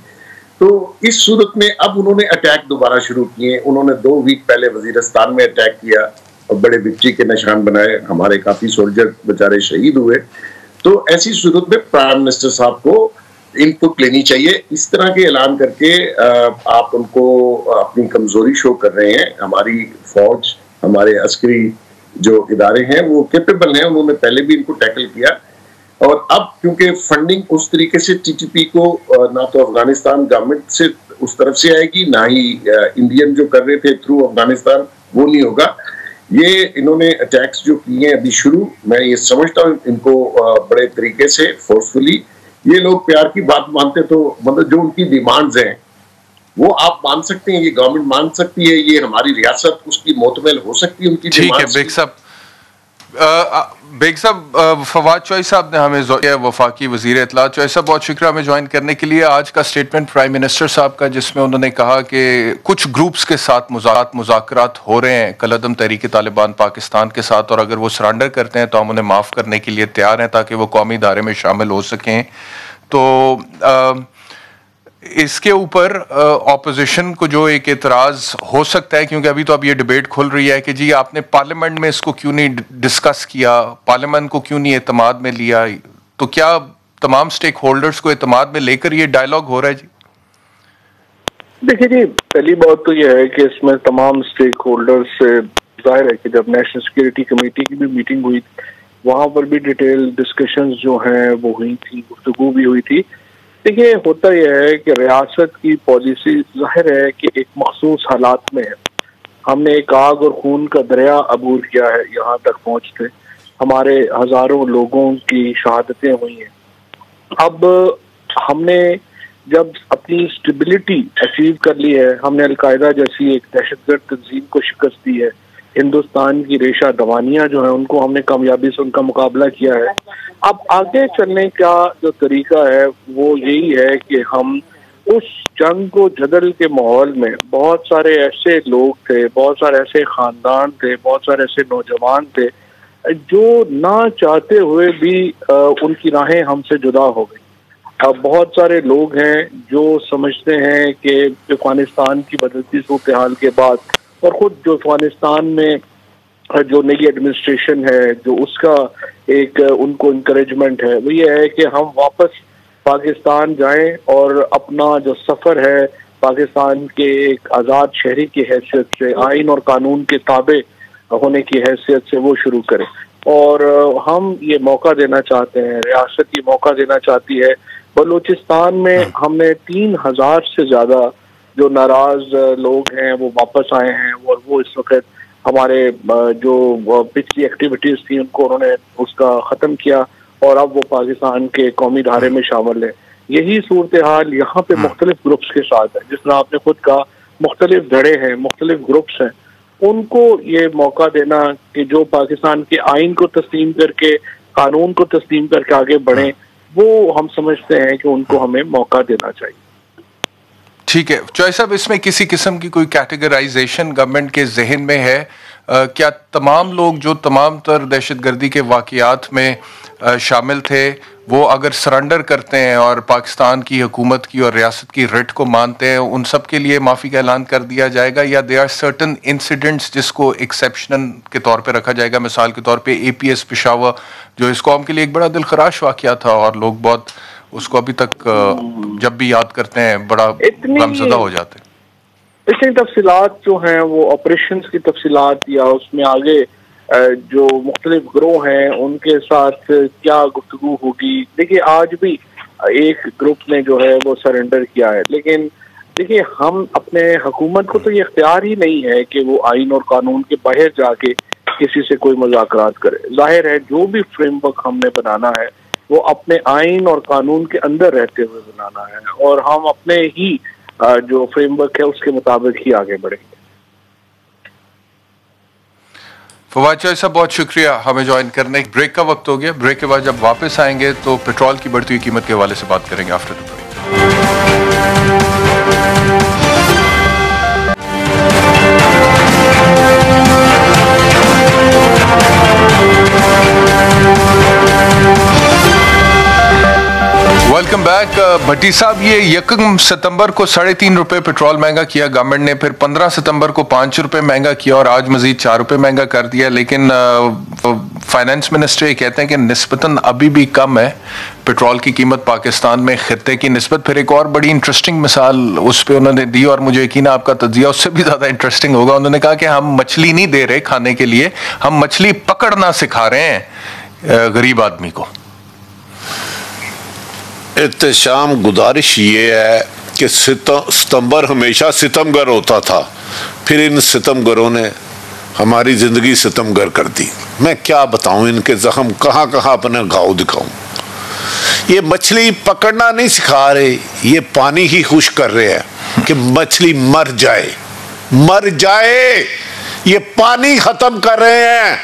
[SPEAKER 4] तो इस सूरत में अब उन्होंने अटैक दोबारा शुरू किए। उन्होंने 2 वीक पहले वजीरिस्तान में अटैक किया, बड़े विक्ट्री के निशान बनाए, हमारे काफी सोल्जर बेचारे शहीद हुए। तो ऐसी सूरत में प्राइम मिनिस्टर साहब को इनपुट लेनी चाहिए। इस तरह के ऐलान करके आप उनको अपनी कमजोरी शो कर रहे हैं। हमारी फौज, हमारे अस्करी जो इदारे हैं वो कैपेबल हैं, उन्होंने पहले भी इनको टैकल किया। और अब क्योंकि फंडिंग उस तरीके से टीटीपी को ना तो अफगानिस्तान गवर्नमेंट से उस तरफ से आएगी, ना ही इंडियन जो कर रहे थे थ्रू अफगानिस्तान, वो नहीं होगा। ये इन्होंने अटैक्स जो किए हैं अभी शुरू, मैं ये समझता हूँ इनको बड़े तरीके से फोर्सफुली, ये लोग प्यार की बात मानते तो मतलब जो उनकी डिमांड्स हैं वो आप मान सकते हैं, ये गवर्नमेंट मान सकती है, ये हमारी रियासत उसकी मोतमेल हो सकती है उनकी।
[SPEAKER 1] ठीक है बेग साहब, फवाद चौधरी साहब ने हमें वफाकी वजीर इत्तलात, चौधरी साहब बहुत शुक्रिया हमें ज्वाइन करने के लिए। आज का स्टेटमेंट प्राइम मिनिस्टर साहब का, जिसमें उन्होंने कहा कि कुछ ग्रुप्स के साथ मुज़ाकरात हो रहे हैं, कलअदम तहरीक तालिबान पाकिस्तान के साथ, और अगर वो सरेंडर करते हैं तो हम उन्हें माफ़ करने के लिए तैयार हैं ताकि वो कौमी इदारे में शामिल हो सकें। तो इसके ऊपर ऑपोजिशन को जो एक एतराज़ हो सकता है, क्योंकि अभी तो अब ये डिबेट खुल रही है कि जी आपने पार्लियामेंट में इसको क्यों नहीं डिस्कस किया, पार्लियामेंट को क्यों नहीं एतमाद में लिया, तो क्या तमाम स्टेक होल्डर्स को एतमाद में लेकर ये डायलॉग हो रहा है? जी
[SPEAKER 5] देखिए जी, पहली बात तो ये है कि इसमें तमाम स्टेक होल्डर्स से जाहिर है कि जब नेशनल सिक्योरिटी कमेटी की भी मीटिंग हुई, वहाँ पर भी डिटेल डिस्कशंस जो हैं वो हुई थी, गुफ्तगू भी हुई थी। देखिए होता यह है कि रियासत की पॉलिसी जाहिर है कि एक मखसूस हालात में है। हमने एक आग और खून का दरिया अबूर किया है, यहाँ तक पहुँचते हमारे हजारों लोगों की शहादतें हुई हैं। अब हमने जब अपनी स्टेबिलिटी अचीव कर ली है, हमने अलकायदा जैसी एक दहशतगर्द तंजीम को शिकस्त दी है, हिंदुस्तान की रेशा दवानियाँ जो है उनको हमने कामयाबी से उनका मुकाबला किया है। अब आगे चलने का जो तरीका है वो यही है कि हम उस जंग को जदल के माहौल में, बहुत सारे ऐसे लोग थे, बहुत सारे ऐसे खानदान थे, बहुत सारे ऐसे नौजवान थे जो ना चाहते हुए भी उनकी राहें हमसे जुदा हो गई। अब बहुत सारे लोग हैं जो समझते हैं कि अफगानिस्तान की बदलती सूरत हाल के बाद, और खुद जो अफगानिस्तान में जो नई एडमिनिस्ट्रेशन है, जो उसका एक उनको इंकरेजमेंट है, वो ये है कि हम वापस पाकिस्तान जाएं और अपना जो सफ़र है पाकिस्तान के एक आज़ाद शहरी की हैसियत से, आइन और कानून के ताबे होने की हैसियत से वो शुरू करें। और हम ये मौका देना चाहते हैं, रियासत ये मौका देना चाहती है। बलूचिस्तान में हमने 3000 से ज़्यादा जो नाराज लोग हैं वो वापस आए हैं, और वो इस वक्त हमारे जो पिछली एक्टिविटीज थी उनको उन्होंने उसका ख़त्म किया, और अब वो पाकिस्तान के कौमी धारे में शामिल है। यही सूरत हाल यहाँ पे मुख्तलिफ ग्रुप्स के साथ है। जिस तरह आपने खुद कहा, मुख्तलिफ धड़े हैं, मुख्तलिफ ग्रुप्स हैं, उनको ये मौका देना कि जो पाकिस्तान के आइन को तस्लीम करके, कानून को तस्लीम करके आगे बढ़े, वो हम समझते हैं कि उनको हमें मौका देना चाहिए।
[SPEAKER 1] ठीक है चौधरी साहब, इसमें किसी किस्म की कोई कैटेगराइजेशन गवर्नमेंट के जहन में है? क्या तमाम लोग जो तमाम तर दहशतगर्दी के वाक़यात में शामिल थे वो अगर सरेंडर करते हैं और पाकिस्तान की हुकूमत की और रियासत की रिट को मानते हैं, उन सब के लिए माफ़ी का ऐलान कर दिया जाएगा, या दे आर सर्टन इंसिडेंट्स जिसको एक्सेप्शनल के तौर पे रखा जाएगा? मिसाल के तौर पे APS पेशावर जो इस कौम के लिए एक बड़ा दिलखराश वाक़या था और लोग बहुत उसको अभी तक जब भी याद करते हैं बड़ा गमज़दा हो जाते हैं।
[SPEAKER 5] इतनी तफसीलात जो हैं वो ऑपरेशंस की तफसीलात या उसमें आगे जो मुख्तलिफ ग्रोह हैं उनके साथ क्या गुफ्तगू होगी। देखिए आज भी एक ग्रुप ने जो है वो सरेंडर किया है, लेकिन देखिए हम अपने हुकूमत को तो ये इख्तियार ही नहीं है कि वो आइन और कानून के बाहर जाके किसी से कोई मुज़ाकरात करे। जाहिर है जो भी फ्रेमवर्क हमने बनाना है वो अपने आइन और कानून के अंदर रहते हुए बनाना है, और हम अपने ही जो फ्रेमवर्क है उसके मुताबिक ही आगे बढ़ेंगे।
[SPEAKER 1] फवाद चौधरी साहब बहुत शुक्रिया हमें ज्वाइन करने। ब्रेक का वक्त हो गया, ब्रेक के बाद जब वापस आएंगे तो पेट्रोल की बढ़ती हुई कीमत के हवाले से बात करेंगे after the break. Welcome back. Bhatti साहब, ये 1 सितंबर को 3.5 रुपए पेट्रोल महंगा किया गवर्नमेंट ने, फिर 15 सितंबर को 5 रुपए महंगा किया और आज मजीद 4 रुपए महंगा कर दिया। लेकिन फाइनेंस मिनिस्टर ये कहते हैं कि निस्बतन अभी भी कम है पेट्रोल की कीमत पाकिस्तान में खित्ते की निस्बत। फिर एक और बड़ी इंटरेस्टिंग मिसाल उस पर उन्होंने दी और मुझे यकीन है आपका तज्जिया उससे भी ज़्यादा इंटरेस्टिंग होगा। उन्होंने कहा कि हम मछली नहीं दे रहे खाने के लिए, हम मछली पकड़ना सिखा रहे हैं गरीब आदमी को।
[SPEAKER 3] एहतशाम, गुजारिश ये है कि सितंबर हमेशा सितमगर होता था, फिर इन सितमगरों ने हमारी ज़िंदगी सितमगर कर दी। मैं क्या बताऊं, इनके ज़ख्म कहाँ कहाँ अपने घाव दिखाऊं। ये मछली पकड़ना नहीं सिखा रहे, ये पानी ही खुश कर रहे हैं कि मछली मर जाए, मर जाए। ये पानी ख़त्म कर रहे हैं।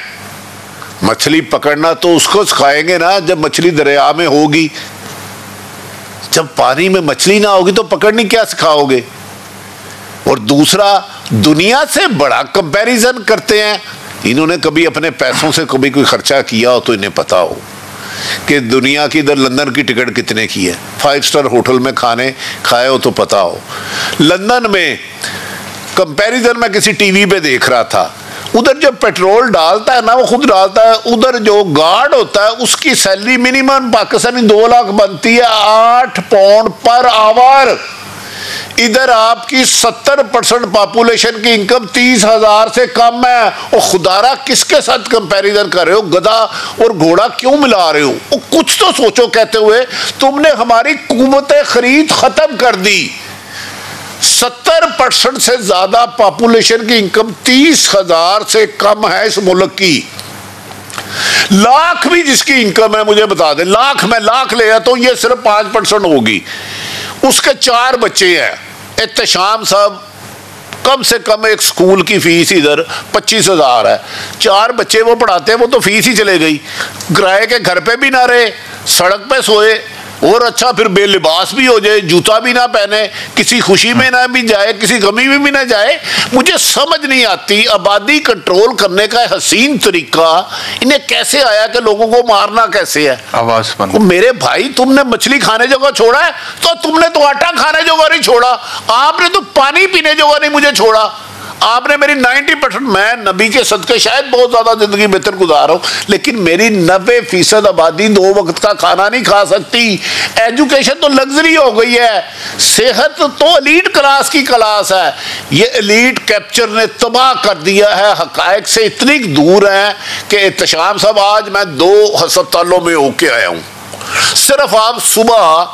[SPEAKER 3] मछली पकड़ना तो उसको सिखाएंगे ना जब मछली दरिया में होगी। जब पानी में मछली ना होगी तो पकड़नी क्या सिखाओगे। और दूसरा, दुनिया से बड़ा कंपैरिजन करते हैं। इन्होंने कभी अपने पैसों से कभी कोई खर्चा किया हो तो इन्हें पता हो कि दुनिया की, इधर लंदन की टिकट कितने की है, 5 स्टार होटल में खाने खाए हो तो पता हो। लंदन में कंपैरिजन मैं किसी टीवी पे देख रहा था, उधर जो पेट्रोल डालता है ना, वो खुद डालता है, उधर जो गार्ड होता है उसकी सैलरी मिनिमम पाकिस्तानी 2 लाख बनती है, 8 पाउंड पर आवर। इधर आपकी 70% पॉपुलेशन की इनकम 30,000 से कम है। और खुदारा किसके साथ कंपैरिजन कर रहे हो, गधा और घोड़ा क्यों मिला रहे हो। कुछ तो सोचो कहते हुए, तुमने हमारी कुव्वत खरीद खत्म कर दी। 70% से ज्यादा पॉपुलेशन की इनकम 30,000 से कम है इस मुल्क की। लाख भी जिसकी इनकम है मुझे बता दे, मैं लाख ले आता हूं, ये सिर्फ 5% होगी। उसके 4 बच्चे हैं। एहतशाम साहब, कम से कम एक स्कूल की फीस इधर 25,000 है। 4 बच्चे वो पढ़ाते हैं, वो तो फीस ही चले गई। किराए के घर पे भी ना रहे, सड़क पे सोए, और अच्छा फिर बेलिबास भी हो जाए, जूता भी ना पहने, किसी खुशी में ना भी जाए, किसी गमी में भी ना जाए। मुझे समझ नहीं आती आबादी कंट्रोल करने का हसीन तरीका इन्हें कैसे आया कि लोगों को मारना कैसे है।
[SPEAKER 1] आवाज बंद।
[SPEAKER 3] मेरे भाई, तुमने मछली खाने जगह छोड़ा है तो तुमने तो आटा खाने जगह नहीं छोड़ा, आपने तो पानी पीने जगह नहीं मुझे छोड़ा। आपने मेरी 90%, मैं नबी के सदके शायद बहुत ज्यादा जिंदगी बेहतर गुजार हूं, लेकिन मेरी 90% आबादी 2 वक्त का खाना नहीं खा सकती। एजुकेशन तो लग्जरी हो गई है, सेहत तो एलीट क्लास की क्लास है। ये एलीट कैप्चर ने तबाह कर दिया है, हकायक से इतनी दूर है कि एहतशाम साहब, आज मैं 2 अस्पतालों में होके आया हूं। सिर्फ आप सुबह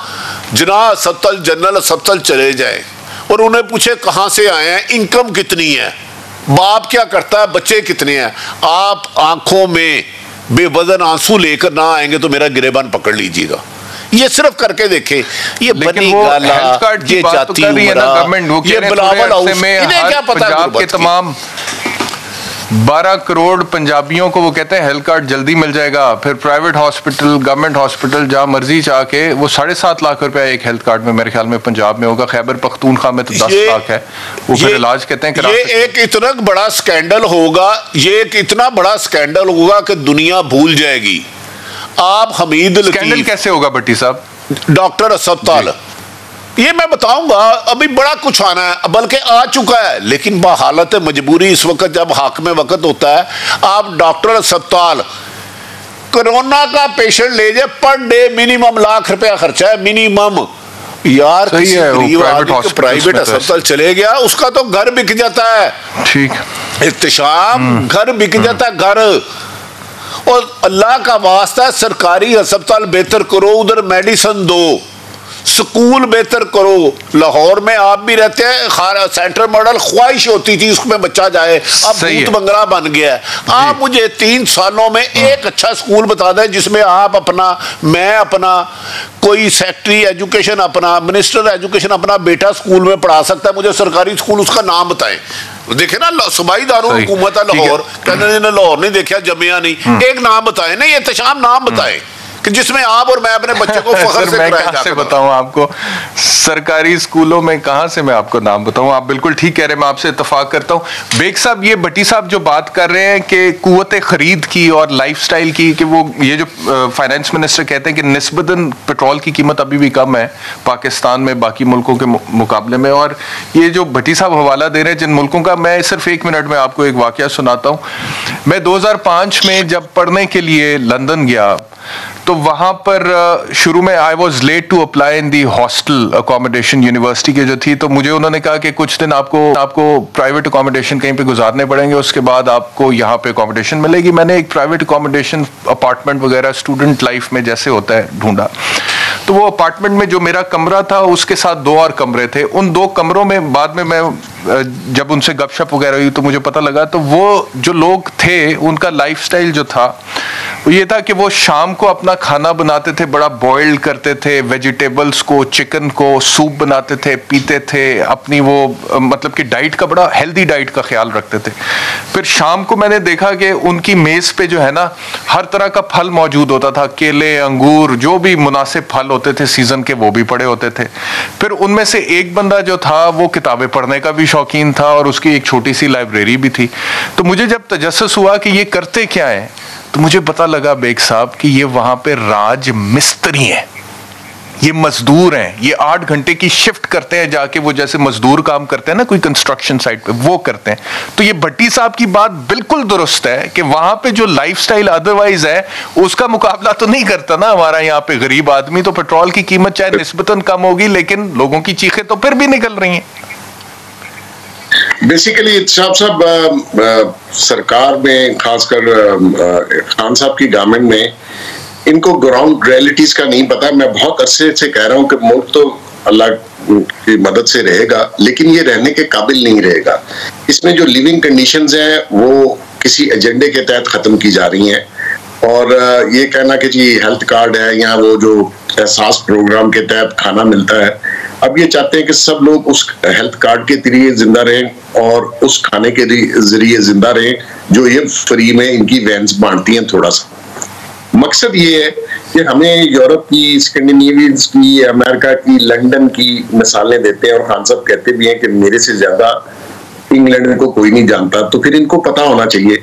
[SPEAKER 3] जना अस्पताल, जनरल अस्पताल चले जाए और उन्हें पूछे कहां से आए हैं, इनकम कितनी है, बाप क्या करता है, बच्चे कितने हैं, आप आंखों में बेवजन आंसू लेकर ना आएंगे तो मेरा गिरेबान पकड़ लीजिएगा। ये सिर्फ करके देखे। ये बनी गाला, ये जाती उमरा, ये बिलावल हाउस, इन्हें क्या पता।
[SPEAKER 1] पंजाब के तमाम 12 करोड़ पंजाबियों को वो कहते हैं हेल्थ कार्ड जल्दी मिल जाएगा। फिर प्राइवेट हॉस्पिटल, गवर्नमेंट हॉस्पिटल, जहां मर्जी जाके वो 7.5 लाख रुपया एक हेल्थ कार्ड में मेरे ख्याल में पंजाब में होगा। खैबर पख्तूनख्वा में तो 10 लाख है। वो फिर इलाज कहते हैं
[SPEAKER 3] ये एक इतना बड़ा स्कैंडल होगा, ये एक इतना बड़ा स्कैंडल होगा कि दुनिया भूल जाएगी। आप हमीद लतीफ,
[SPEAKER 1] स्कैंडल कैसे होगा भट्टी साहब?
[SPEAKER 3] डॉक्टर अस्पताल, ये मैं बताऊंगा, अभी बड़ा कुछ आना है, बल्कि आ चुका है, लेकिन बहालत मजबूरी इस वक्त जब हाक में वक्त होता है, आप डॉक्टर अस्पताल कोरोना का पेशेंट ले जाए, पर डे मिनिमम लाख रुपया खर्चा है, मिनिमम। यार प्राइवेट अस्पताल चले गया, उसका तो घर बिक जाता है।
[SPEAKER 1] ठीक,
[SPEAKER 3] एहतशाम, घर बिक जाता है, घर। और अल्लाह का वास्ता है, सरकारी अस्पताल बेहतर करो, उधर मेडिसिन दो, स्कूल बेहतर करो। लाहौर में आप भी रहते हैं, सेंट्रल मॉडल ख्वाहिश होती थी उसमें बच्चा जाए, अब भूत बंगला बन गया है। आप मुझे 3 सालों में एक अच्छा स्कूल बता दें जिसमें आप अपना, मैं अपना, कोई सेक्रेटरी एजुकेशन अपना, मिनिस्टर एजुकेशन अपना बेटा स्कूल में पढ़ा सकता है। मुझे सरकारी स्कूल उसका नाम बताएं। देखे ना, सूबाई दारुल हुकूमत है लाहौर, कहने लाहौर नहीं देखा, जमिया नहीं, एक नाम बताए ना, ये एहतशाम नाम बताए कि जिसमें आप और मैं अपने बच्चे को फख्र से कराया जाता है।
[SPEAKER 1] बताऊं आपको, सरकारी स्कूलों में कहां से मैं आपको नाम बताऊं? आप बिल्कुल ठीक कह रहे हैं, मैं आपसे इत्तेफाक करता हूं। बेग साहब, ये भट्टी साहब जो बात कर रहे हैं कि कुव्वत खरीद की और लाइफस्टाइल की, कि वो ये जो फाइनेंस मिनिस्टर कहते हैं कि निस्बतन पेट्रोल की कीमत अभी भी कम है पाकिस्तान में बाकी मुल्कों के मुकाबले में, और ये जो भट्टी साहब हवाला दे रहे हैं जिन मुल्कों का, मैं सिर्फ 1 मिनट में आपको एक वाकया सुनाता हूं। मैं 2005 में जब पढ़ने के लिए लंदन गया तो वहां पर शुरू में I was late to apply in the hostel accommodation, university के जो थी, तो मुझे उन्होंने कहा कि कुछ दिन आपको प्राइवेट अकोमोडेशन कहीं पे गुजारने पड़ेंगे, उसके बाद आपको यहाँ पे अकोमोडेशन मिलेगी। मैंने एक प्राइवेट अकोमोडेशन अपार्टमेंट वगैरह स्टूडेंट लाइफ में जैसे होता है ढूंढा, तो वो अपार्टमेंट में जो मेरा कमरा था उसके साथ 2 और कमरे थे। उन 2 कमरों में बाद में मैं जब उनसे गपशप वगैरह हुई तो मुझे पता लगा, तो वो जो लोग थे उनका लाइफस्टाइल जो था वो ये था कि वो शाम को अपना खाना बनाते थे, बड़ा बॉइल्ड करते थे, वेजिटेबल्स को, चिकन को सूप बनाते थे, पीते थे, अपनी वो मतलब कि डाइट का, बड़ा हेल्दी डाइट का ख्याल रखते थे। फिर शाम को मैंने देखा कि उनकी मेज़ पे जो है ना हर तरह का फल मौजूद होता था, केले, अंगूर, जो भी मुनासिब फल होते थे सीजन के वो भी पड़े होते थे। फिर उनमें से एक बंदा जो था वो किताबें पढ़ने का भी शौकीन था और उसकी एक छोटी सी लाइब्रेरी भी थी। तो मुझे जब तजस्सुस हुआ कि ये करते क्या है, तो मुझे पता लगा बेग साहब कि ये वहां पे राज मिस्त्री हैं, ये मजदूर हैं, ये 8 घंटे की शिफ्ट करते हैं जाके, वो जैसे मजदूर काम करते हैं ना कोई कंस्ट्रक्शन साइट पे, वो करते हैं। तो ये भट्टी साहब की बात बिल्कुल दुरुस्त है कि वहां पे जो लाइफस्टाइल अदरवाइज है उसका मुकाबला तो नहीं करता ना हमारा यहाँ पे गरीब आदमी। तो पेट्रोल की कीमत चाहे निस्बतन कम होगी लेकिन लोगों की चीखें तो फिर भी निकल रही हैं।
[SPEAKER 4] बेसिकली साहब सरकार में खासकर खान साहब की गवर्नमेंट में इनको ग्राउंड रियलिटीज का नहीं पता। मैं बहुत अरसे से कह रहा हूं कि मुल्क तो अल्लाह की मदद से रहेगा लेकिन ये रहने के काबिल नहीं रहेगा। इसमें जो लिविंग कंडीशंस हैं वो किसी एजेंडे के तहत खत्म की जा रही हैं, और ये कहना कि जी हेल्थ कार्ड है या वो जो एहसास प्रोग्राम के तहत खाना मिलता है, अब ये चाहते हैं कि सब लोग उस हेल्थ कार्ड के जरिए जिंदा रहें और उस खाने के जरिए जिंदा रहें जो ये फ्री में इनकी वैन्स बांटती हैं। थोड़ा सा मकसद ये है कि हमें यूरोप की, स्कैंडिनेवियन की, अमेरिका की, लंदन की मिसालें देते हैं, और खान साहब कहते भी हैं कि मेरे से ज्यादा इंग्लैंड को कोई नहीं जानता। तो फिर इनको पता होना चाहिए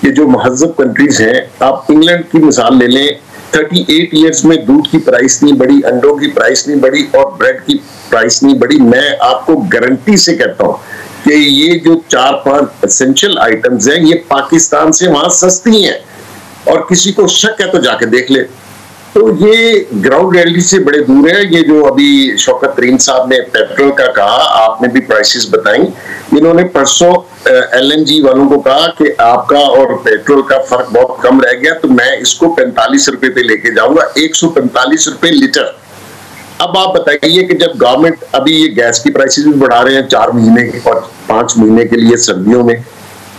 [SPEAKER 4] कि जो महज़ब कंट्रीज हैं, आप इंग्लैंड की मिसाल ले लें, 38 ईयर्स में दूध की प्राइस नहीं बढ़ी, अंडों की प्राइस नहीं बढ़ी और ब्रेड की प्राइस नहीं बढ़ी। मैं आपको गारंटी से कहता हूँ कि ये जो 4-5 एसेंशियल आइटम्स हैं ये पाकिस्तान से वहां सस्ती हैं, और किसी को शक है तो जाके देख ले। तो ये ग्राउंड रियलिटी से बड़े दूर है। ये जो अभी शौकत तरीन साहब ने पेट्रोल का कहा, आपने भी प्राइसेस बताई, इन्होंने परसों LNG वालों को कहा कि आपका और पेट्रोल का फर्क बहुत कम रह गया, तो मैं इसको 45 रुपए पे लेके जाऊंगा, 145 रुपए लीटर। अब आप बताइए कि जब गवर्नमेंट अभी ये गैस की प्राइसेस भी बढ़ा रहे हैं 4 महीने और 5 महीने के लिए सर्दियों में,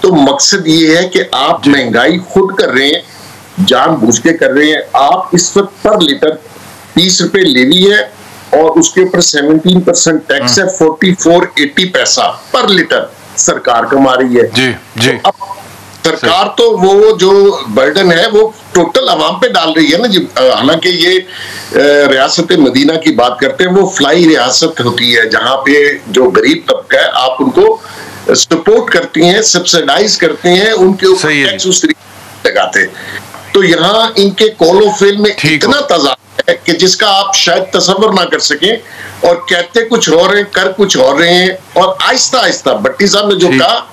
[SPEAKER 4] तो मकसद ये है कि आप महंगाई खुद कर रहे हैं, जानबूझ के कर रहे हैं। आप इस वक्त पर लीटर 30 रुपए लेवी है और उसके ऊपर 17% टैक्स है, 44.80 पैसा पर लीटर सरकार कमा रही है।
[SPEAKER 1] जी जी।
[SPEAKER 4] तो अब सरकार तो वो जो बर्डन है वो टोटल अवाम पे डाल रही है ना जी। हालांकि ये रियासत मदीना की बात करते हैं, वो फ्लाई रियासत होती है जहां पे जो गरीब तबका है आप उनको सपोर्ट करती हैं, सब्सिडाइज करते हैं, उनके ऊपर टैक्स उस तरीके लगाते हैं। तो यहाँ इनके कोलोफिल में इतना तजाद है कि जिसका आप शायद तसव्वुर ना कर सकें, और कहते कुछ हो रहे हैं, कर कुछ हो रहे हैं, और आहिस्ता आहिस्ता भट्टी साहब ने जो कहा,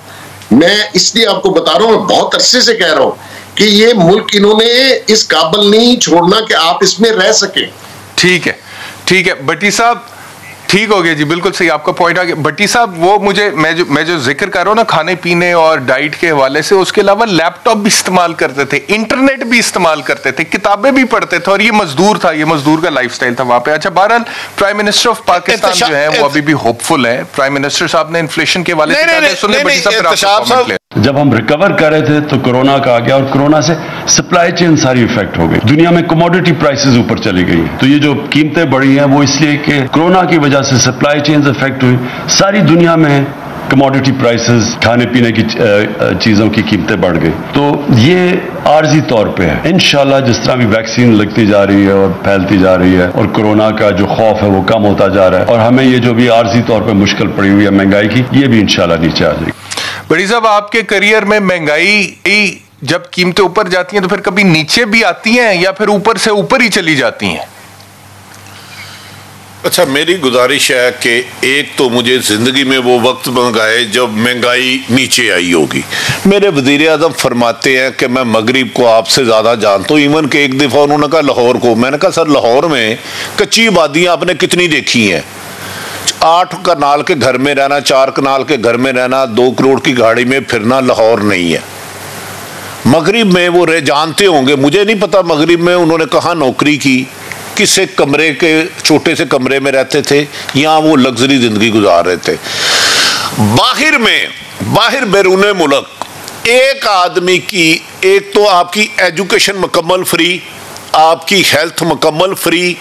[SPEAKER 4] मैं इसलिए आपको बता रहा हूं, मैं बहुत अरसे से कह रहा हूं कि ये मुल्क इन्होंने इस काबिल नहीं छोड़ना कि आप इसमें रह सके।
[SPEAKER 1] ठीक है भट्टी साहब, ठीक हो गया जी, बिल्कुल सही, आपका पॉइंट आ गया। भट्टी साहब, वो मुझे मैं जो जिक्र कर रहा हूँ ना खाने पीने और डाइट के हवाले से, उसके अलावा लैपटॉप भी इस्तेमाल करते थे, इंटरनेट भी इस्तेमाल करते थे, किताबें भी पढ़ते थे, और ये मजदूर था, ये मजदूर का लाइफस्टाइल था वहां पे। अच्छा, बहरहाल प्राइम मिनिस्टर ऑफ पाकिस्तान जो है वो अभी भी होपफुल है। प्राइम मिनिस्टर साहब ने इन्फ्लेशन के हवाले से,
[SPEAKER 6] जब हम रिकवर कर रहे थे तो कोरोना का आ गया, और कोरोना से सप्लाई चेन सारी इफेक्ट हो गई, दुनिया में कमोडिटी प्राइसेस ऊपर चली गई। तो ये जो कीमतें बढ़ी हैं वो इसलिए कि कोरोना की वजह से सप्लाई चेन इफेक्ट हुई, सारी दुनिया में कमोडिटी प्राइसेस, खाने पीने की चीज़ों की कीमतें बढ़ गई। तो ये आर्जी तौर पे है। इंशाल्लाह जिस तरह भी वैक्सीन लगती जा रही है और फैलती जा रही है और कोरोना का जो खौफ है वो कम होता जा रहा है और हमें ये जो भी आर्जी तौर पे मुश्किल पड़ी हुई है महंगाई की, ये भी इंशाल्लाह नीचे आ जाएगी।
[SPEAKER 1] बड़ी साहब, आपके करियर में महंगाई जब कीमतें ऊपर जाती हैं तो फिर कभी नीचे भी आती हैं या फिर ऊपर से ऊपर ही चली जाती हैं?
[SPEAKER 3] अच्छा, मेरी गुजारिश है कि एक तो मुझे ज़िंदगी में वो वक्त मंगाए जब महंगाई नीचे आई होगी। मेरे वज़ीर आज़म फरमाते हैं कि मैं मगरिब को आपसे ज़्यादा जानता हूँ। इवन कि एक दफ़ा उन्होंने कहा लाहौर को, मैंने कहा सर लाहौर में कच्ची आबादियाँ आपने कितनी देखी हैं? 8 कनाल के घर में रहना, 4 कनाल के घर में रहना, 2 करोड़ की गाड़ी में फिरना लाहौर नहीं है। मगरिब में वो जानते होंगे, मुझे नहीं पता मगरिब में उन्होंने कहाँ नौकरी की, किस एक कमरे के छोटे से कमरे में रहते थे, यहाँ वो लग्जरी जिंदगी गुजार रहे थे। बाहर बैरून मुल्क एक आदमी की, एक तो आपकी एजुकेशन मुकम्मल फ्री, आपकी हेल्थ मुकम्मल फ्री,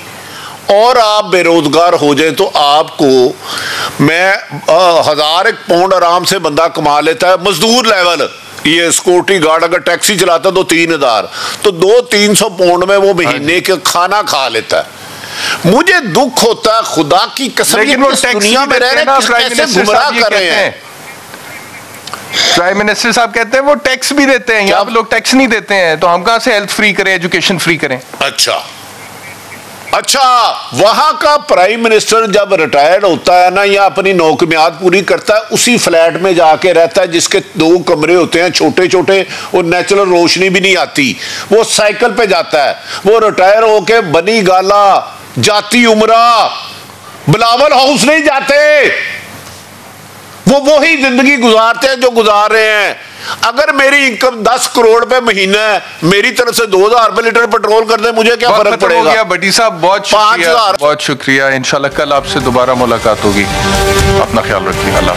[SPEAKER 3] और आप बेरोजगार हो जाए तो आपको 1000 पाउंड आराम से बंदा कमा लेता है। मजदूर लेवल, ये सिक्योरिटी गार्ड अगर टैक्सी चलाता तो 3000, तो 200-300 पाउंड में वो महीने का खाना खा लेता है। मुझे दुख होता है खुदा की कसम,
[SPEAKER 1] लेकिन वो दुनिया में रह रहे कैसे गुमराह कर रहे हैं। प्राइम मिनिस्टर साहब कहते हैं वो टैक्स भी देते हैं, यहाँ पे लोग टैक्स नहीं देते हैं, तो हम कहाँ से हेल्थ फ्री करें, एजुकेशन फ्री करें?
[SPEAKER 3] अच्छा, वहां का प्राइम मिनिस्टर जब रिटायर्ड होता है ना या अपनी नौकरियात पूरी करता है, उसी फ्लैट में जाके रहता है जिसके 2 कमरे होते हैं छोटे छोटे और नेचुरल रोशनी भी नहीं आती। वो साइकिल पे जाता है, वो रिटायर होके बनी गाला, जाती उमरा, बिलावल हाउस नहीं जाते, वो वही जिंदगी गुजारते हैं जो गुजार रहे हैं। अगर मेरी इनकम 10 करोड़ रुपए महीना है, मेरी तरफ से 2000 रुपए लीटर पेट्रोल कर दे, मुझे क्या फर्क पड़ेगा?
[SPEAKER 1] भट्टी साहब बहुत शुक्रिया। इंशाल्लाह कल आपसे दोबारा मुलाकात होगी। अपना ख्याल रखिए। अल्लाह।